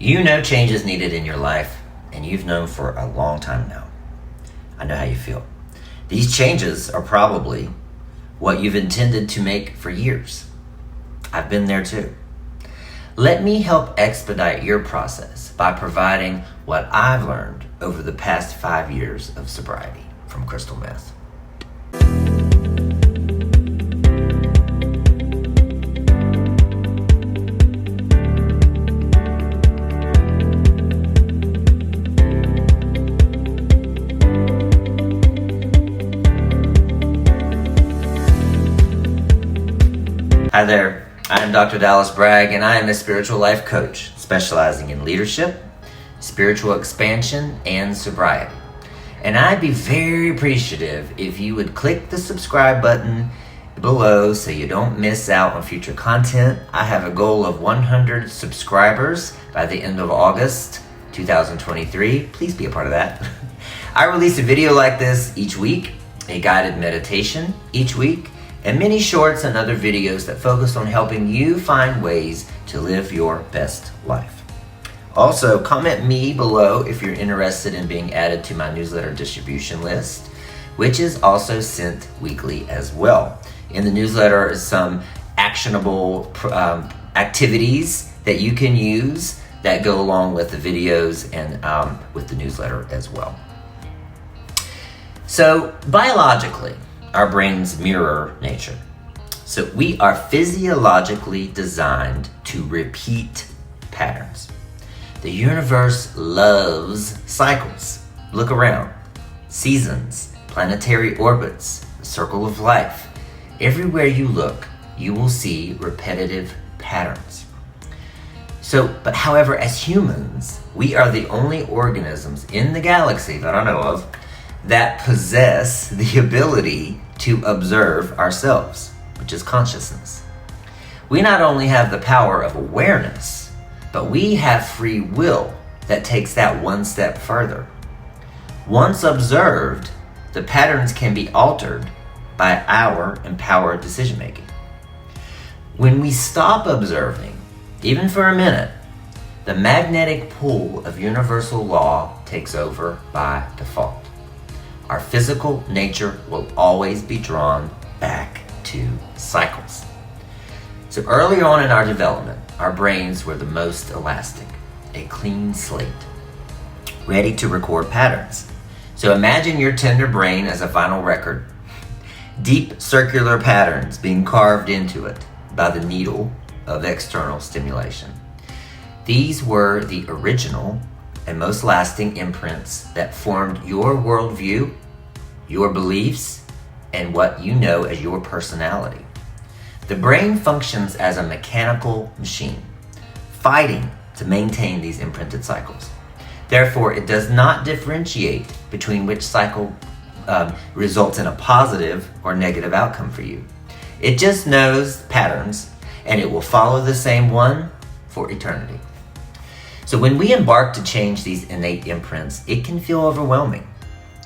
You know change is needed in your life, and you've known for a long time now. I know how you feel. These changes are probably what you've intended to make for years. I've been there too. Let me help expedite your process by providing what I've learned over the past 5 years of sobriety from crystal meth. Hi there, I am Dr. Dallas Bragg, and I am a spiritual life coach specializing in leadership, spiritual expansion, and sobriety. And I'd be very appreciative if you would click the subscribe button below so you don't miss out on future content. I have a goal of 100 subscribers by the end of August 2023. Please be a part of that. I release a video like this each week, a guided meditation each week, and many shorts and other videos that focus on helping you find ways to live your best life. Also, comment me below if you're interested in being added to my newsletter distribution list, which is also sent weekly as well. In the newsletter is some actionable activities that you can use that go along with the videos and with the newsletter as well. So, biologically, our brains mirror nature. So we are physiologically designed to repeat patterns. The universe loves cycles. Look around. Seasons, planetary orbits, the circle of life. Everywhere you look, you will see repetitive patterns. But however, as humans, we are the only organisms in the galaxy that I know of that possess the ability to observe ourselves, which is consciousness. We not only have the power of awareness, but we have free will that takes that one step further. Once observed, the patterns can be altered by our empowered decision making. When we stop observing, even for a minute, the magnetic pull of universal law takes over by default. Our physical nature will always be drawn back to cycles. So early on in our development, our brains were the most elastic, a clean slate, ready to record patterns. So imagine your tender brain as a vinyl record, deep circular patterns being carved into it by the needle of external stimulation. These were the original and most lasting imprints that formed your worldview, your beliefs, and what you know as your personality. The brain functions as a mechanical machine, fighting to maintain these imprinted cycles. Therefore, it does not differentiate between which cycle results in a positive or negative outcome for you. It just knows patterns, and it will follow the same one for eternity. So when we embark to change these innate imprints, it can feel overwhelming.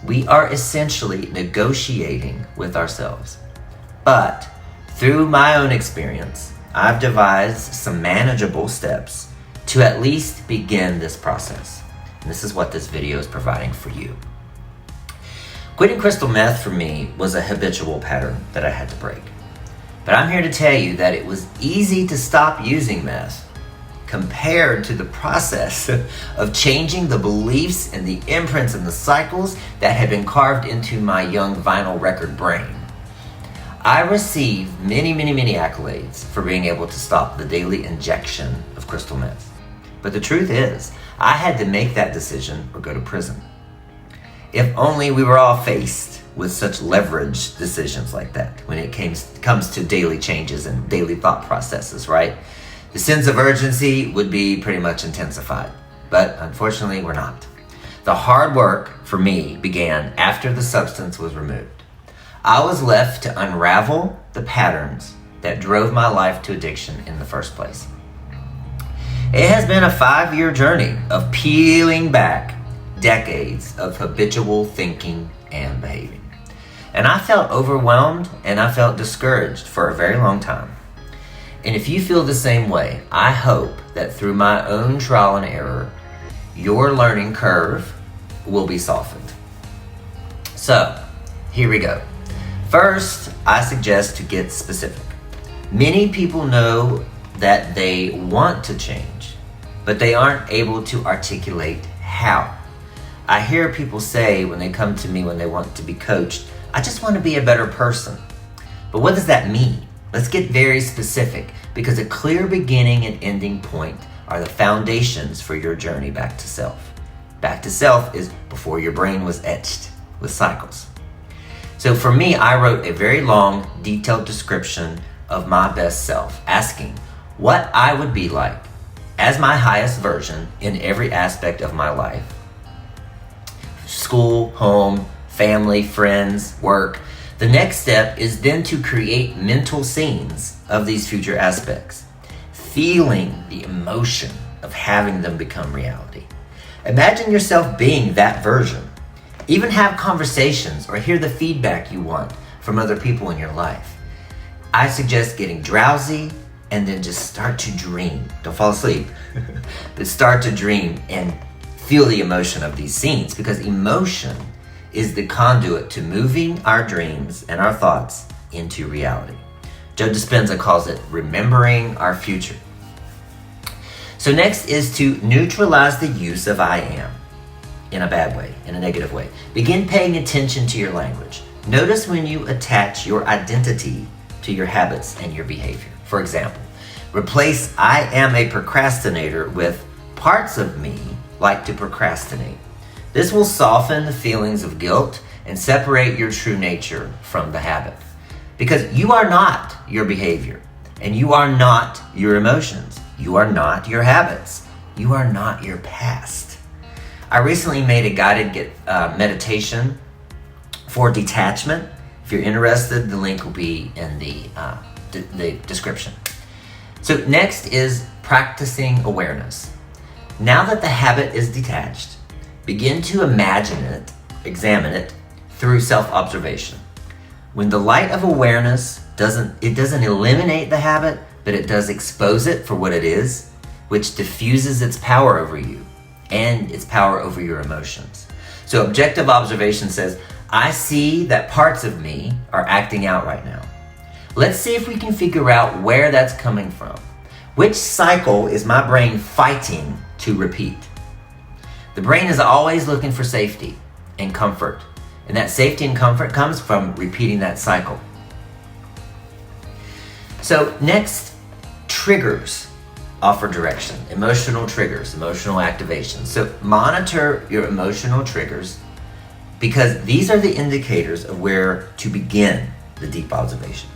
We are essentially negotiating with ourselves. But through my own experience, I've devised some manageable steps to at least begin this process. And this is what this video is providing for you. Quitting crystal meth for me was a habitual pattern that I had to break. But I'm here to tell you that it was easy to stop using meth compared to the process of changing the beliefs and the imprints and the cycles that had been carved into my young vinyl record brain. I received many accolades for being able to stop the daily injection of crystal meth. But the truth is, I had to make that decision or go to prison. If only we were all faced with such leveraged decisions like that when it comes to daily changes and daily thought processes, right? The sense of urgency would be pretty much intensified, but unfortunately we're not. The hard work for me began after the substance was removed. I was left to unravel the patterns that drove my life to addiction in the first place. It has been a 5-year journey of peeling back decades of habitual thinking and behaving. And I felt overwhelmed and I felt discouraged for a very long time. And if you feel the same way, I hope that through my own trial and error, your learning curve will be softened. So, here we go. First, I suggest to get specific. Many people know that they want to change, but they aren't able to articulate how. I hear people say when they come to me when they want to be coached, I just want to be a better person. But what does that mean? Let's get very specific, because a clear beginning and ending point are the foundations for your journey back to self. Back to self is before your brain was etched with cycles. So for me, I wrote a very long, detailed description of my best self, asking what I would be like as my highest version in every aspect of my life. School, home, family, friends, work. The next step is then to create mental scenes of these future aspects, feeling the emotion of having them become reality. Imagine yourself being that version. Even have conversations or hear the feedback you want from other people in your life. I suggest getting drowsy and then just start to dream. Don't fall asleep, but start to dream and feel the emotion of these scenes, because emotion is the conduit to moving our dreams and our thoughts into reality. Joe Dispenza calls it remembering our future. So next is to neutralize the use of I am in a bad way, in a negative way. Begin paying attention to your language. Notice when you attach your identity to your habits and your behavior. For example, replace I am a procrastinator with parts of me like to procrastinate. This will soften the feelings of guilt and separate your true nature from the habit. Because you are not your behavior, and you are not your emotions. You are not your habits. You are not your past. I recently made a guided meditation for detachment. If you're interested, the link will be in the description. So next is practicing awareness. Now that the habit is detached, begin to examine it through self-observation. When the light of awareness doesn't eliminate the habit, but it does expose it for what it is, which diffuses its power over you and its power over your emotions. So objective observation says, I see that parts of me are acting out right now. Let's see if we can figure out where that's coming from. Which cycle is my brain fighting to repeat? The brain is always looking for safety and comfort, and that safety and comfort comes from repeating that cycle. So next, triggers offer direction. Emotional triggers, emotional activation. So monitor your emotional triggers, because these are the indicators of where to begin the deep observation.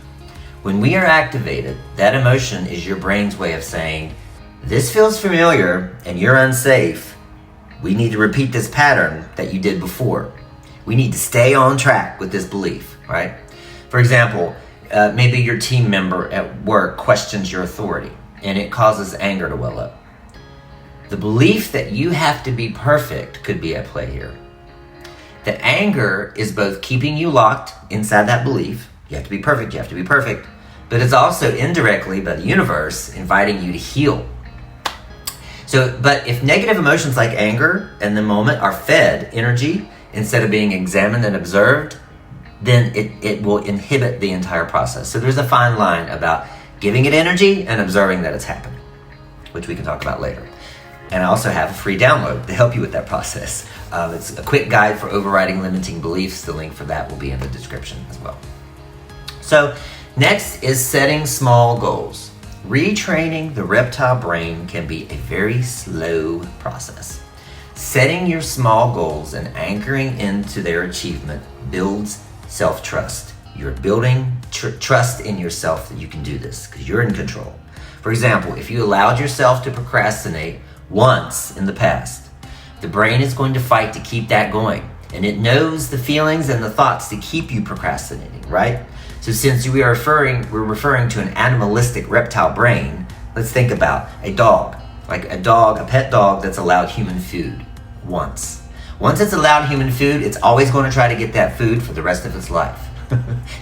When we are activated, that emotion is your brain's way of saying, this feels familiar and you're unsafe. We need to repeat this pattern that you did before. We need to stay on track with this belief, right? For example, maybe your team member at work questions your authority and it causes anger to well up. The belief that you have to be perfect could be at play here. The anger is both keeping you locked inside that belief, you have to be perfect, you have to be perfect, but it's also indirectly by the universe inviting you to heal. So, but if negative emotions like anger in the moment are fed energy instead of being examined and observed, then it will inhibit the entire process. So there's a fine line about giving it energy and observing that it's happening, which we can talk about later. And I also have a free download to help you with that process. It's a quick guide for overriding limiting beliefs. The link for that will be in the description as well. So next is setting small goals. Retraining the reptile brain can be a very slow process. Setting your small goals and anchoring into their achievement builds self-trust. You're building trust in yourself that you can do this because you're in control. For example, if you allowed yourself to procrastinate once in the past, the brain is going to fight to keep that going. And it knows the feelings and the thoughts to keep you procrastinating, right? So since we're referring to an animalistic reptile brain, let's think about a dog, like a pet dog that's allowed human food once. Once it's allowed human food, it's always going to try to get that food for the rest of its life.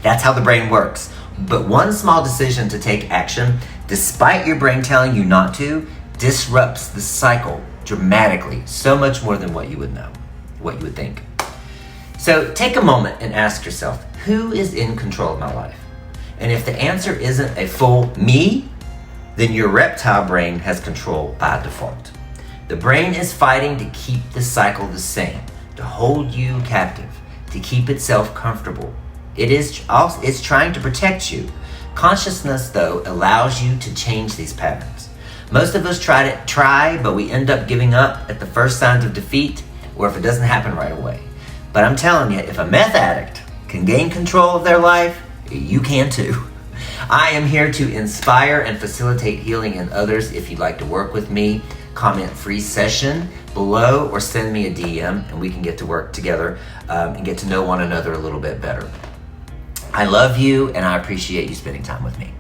That's how the brain works. But one small decision to take action, despite your brain telling you not to, disrupts the cycle dramatically, so much more than what you would know, what you would think. So take a moment and ask yourself, who is in control of my life? And if the answer isn't a full me, then your reptile brain has control by default. The brain is fighting to keep the cycle the same, to hold you captive, to keep itself comfortable. It's trying to protect you. Consciousness, though, allows you to change these patterns. Most of us try, but we end up giving up at the first signs of defeat, or if it doesn't happen right away. But I'm telling you, if a meth addict can gain control of their life, you can too. I am here to inspire and facilitate healing in others. If you'd like to work with me, comment free session below or send me a DM and we can get to work together and get to know one another a little bit better. I love you and I appreciate you spending time with me.